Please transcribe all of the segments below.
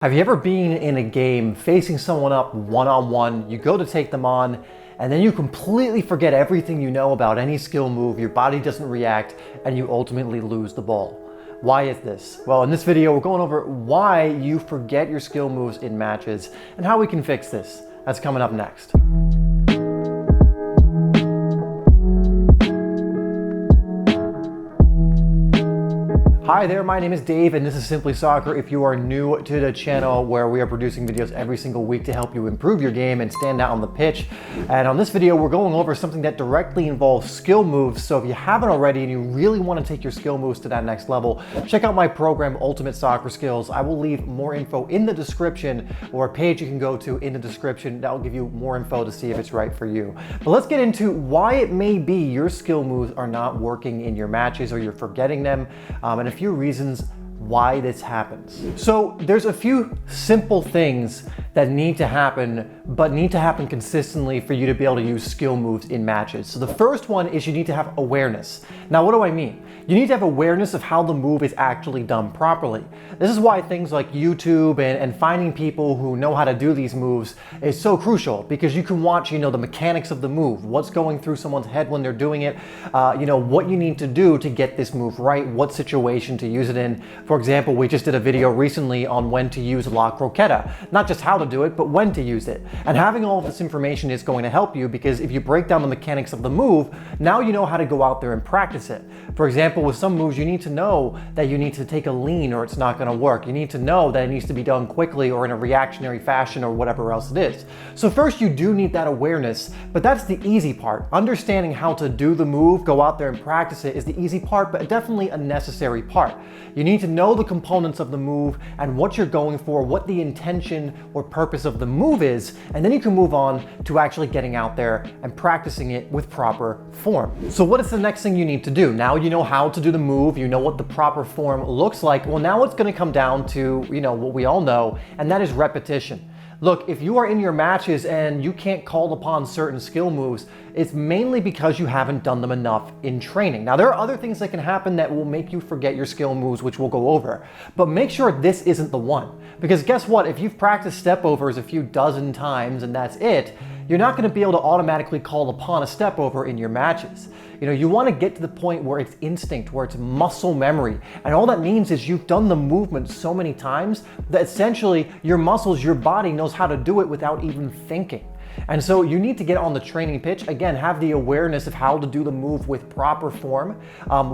Have you ever been in a game facing someone up one-on-one, you go to take them on, and then you completely forget everything you know about any skill move, your body doesn't react, and you ultimately lose the ball? Why is this? Well, in this video, we're going over why you forget your skill moves in matches and how we can fix this. That's coming up next. Hi there, my name is Dave and this is Simplysoccer. If you are new to the channel where we are producing videos every single week to help you improve your game and stand out on the pitch. And on this video, we're going over something that directly involves skill moves. So if you haven't already and you really want to take your skill moves to that next level, check out my program, Ultimate Soccer Skills. I will leave more info in the description or a page you can go to in the description that will give you more info to see if it's right for you. But let's get into why it may be your skill moves are not working in your matches or you're forgetting them, and a few reasons why this happens. So there's a few simple things that need to happen, but need to happen consistently for you to be able to use skill moves in matches. So the first one is you need to have awareness. Now, what do I mean? You need to have awareness of how the move is actually done properly. This is why things like YouTube and finding people who know how to do these moves is so crucial, because you can watch, the mechanics of the move, what's going through someone's head when they're doing it, what you need to do to get this move right, what situation to use it in. For example, we just did a video recently on when to use La Croqueta, not just how to do it, but when to use it. And having all of this information is going to help you, because if you break down the mechanics of the move, now you know how to go out there and practice it. For example, with some moves, you need to know that you need to take a lean or it's not going to work. You need to know that it needs to be done quickly or in a reactionary fashion or whatever else it is. So first, you do need that awareness, but that's the easy part. Understanding how to do the move, go out there and practice it is the easy part, but definitely a necessary part. You need to know the components of the move and what you're going for, what the intention or purpose of the move is, and then you can move on to actually getting out there and practicing it with proper form. So what is the next thing you need to do? Now you know how to do the move, you know what the proper form looks like. Well, now it's going to come down to, what we all know, and that is repetition. Look, if you are in your matches and you can't call upon certain skill moves, it's mainly because you haven't done them enough in training. Now, there are other things that can happen that will make you forget your skill moves, which we'll go over, but make sure this isn't the one. Because guess what? If you've practiced step overs a few dozen times and that's it, you're not going to be able to automatically call upon a step over in your matches. You want to get to the point where it's instinct, where it's muscle memory. And all that means is you've done the movement so many times that essentially your muscles, your body knows how to do it without even thinking. And so you need to get on the training pitch, again, have the awareness of how to do the move with proper form,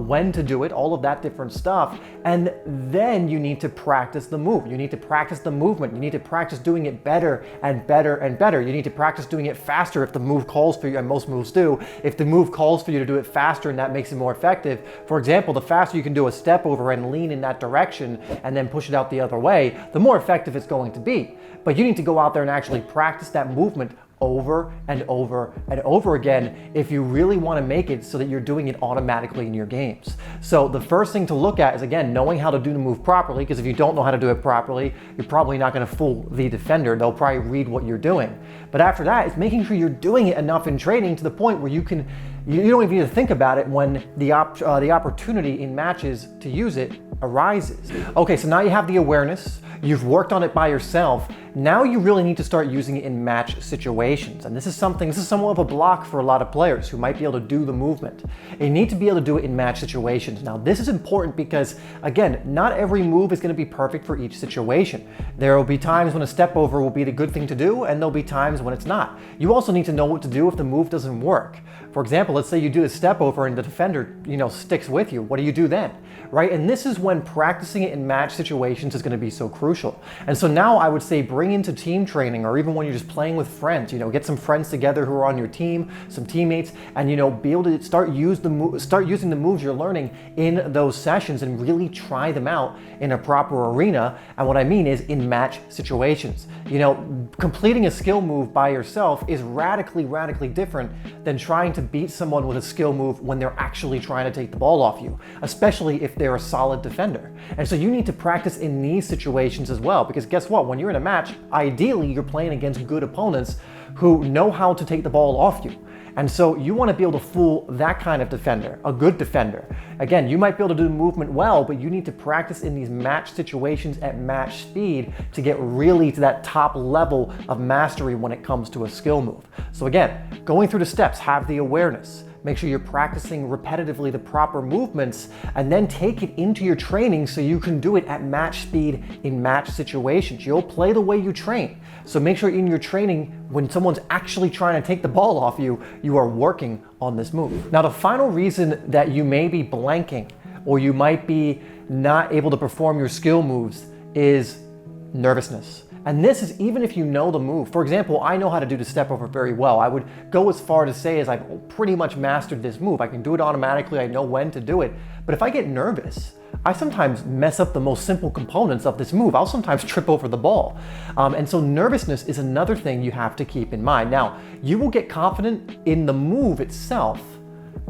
when to do it, all of that different stuff. And then you need to practice the move. You need to practice the movement. You need to practice doing it better and better and better. You need to practice doing it faster if the move calls for you, and most moves do. If the move calls for you to do it faster and that makes it more effective, for example, the faster you can do a step over and lean in that direction and then push it out the other way, the more effective it's going to be. But you need to go out there and actually practice that movement over and over and over again if you really want to make it so that you're doing it automatically in your games. So the first thing to look at is, again, knowing how to do the move properly, because if you don't know how to do it properly, you're probably not going to fool the defender. They'll probably read what you're doing. But after that, it's making sure you're doing it enough in training to the point where you don't even need to think about it when the opportunity in matches to use it arises. Okay, so now you have the awareness, you've worked on it by yourself. Now you really need to start using it in match situations. And this is somewhat of a block for a lot of players who might be able to do the movement. You need to be able to do it in match situations. Now, this is important because, again, not every move is going to be perfect for each situation. There will be times when a step over will be the good thing to do, and there'll be times when it's not. You also need to know what to do if the move doesn't work. For example, let's say you do a step over and the defender, sticks with you. What do you do then? Right? And this is when practicing it in match situations is going to be so crucial. And so now I would say bring into team training, or even when you're just playing with friends, get some friends together who are on your team, some teammates, and be able to start using the moves you're learning in those sessions and really try them out in a proper arena. And what I mean is in match situations. Completing a skill move by yourself is radically different than trying to beat someone with a skill move when they're actually trying to take the ball off you, especially if they're a solid defender. And so you need to practice in these situations as well, because guess what? When you're in a match, ideally you're playing against good opponents who know how to take the ball off you. And so you want to be able to fool that kind of defender, a good defender. Again, you might be able to do the movement well, but you need to practice in these match situations at match speed to get really to that top level of mastery when it comes to a skill move. So again, going through the steps, have the awareness. Make sure you're practicing repetitively the proper movements, and then take it into your training so you can do it at match speed in match situations. You'll play the way you train. So make sure in your training, when someone's actually trying to take the ball off you, you are working on this move. Now, the final reason that you may be blanking or you might be not able to perform your skill moves is nervousness. And this is even if you know the move. For example, I know how to do the step over very well. I would go as far to say as I've pretty much mastered this move. I can do it automatically. I know when to do it. But if I get nervous, I sometimes mess up the most simple components of this move. I'll sometimes trip over the ball. And so nervousness is another thing you have to keep in mind. Now, you will get confident in the move itself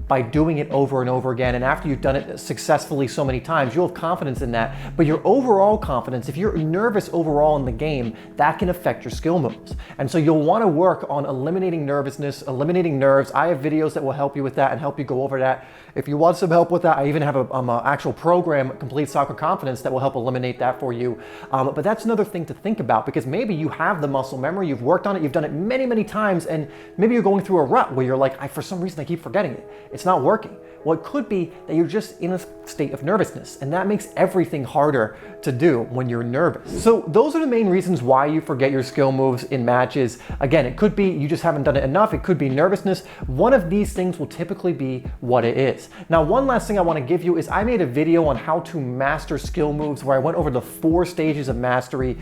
by doing it over and over again. And after you've done it successfully so many times, you'll have confidence in that. But your overall confidence, if you're nervous overall in the game, that can affect your skill moves. And so you'll want to work on eliminating nervousness, eliminating nerves. I have videos that will help you with that and help you go over that. If you want some help with that, I even have an actual program, Complete Soccer Confidence, that will help eliminate that for you. But that's another thing to think about, because maybe you have the muscle memory, you've worked on it, you've done it many, many times, and maybe you're going through a rut where you're like, for some reason I keep forgetting it. It's not working. Well, it could be that you're just in a state of nervousness, and that makes everything harder to do when you're nervous. So those are the main reasons why you forget your skill moves in matches. Again, it could be you just haven't done it enough. It could be nervousness. One of these things will typically be what it is. Now, one last thing I want to give you is I made a video on how to master skill moves where I went over the 4 stages of mastery.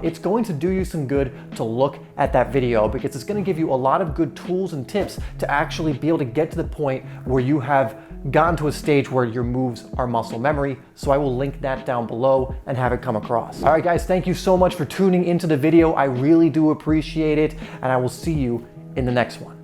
It's going to do you some good to look at that video, because it's going to give you a lot of good tools and tips to actually be able to get to the point where you have gotten to a stage where your moves are muscle memory. So I will link that down below and have it come across. All right, guys, thank you so much for tuning into the video. I really do appreciate it, and I will see you in the next one.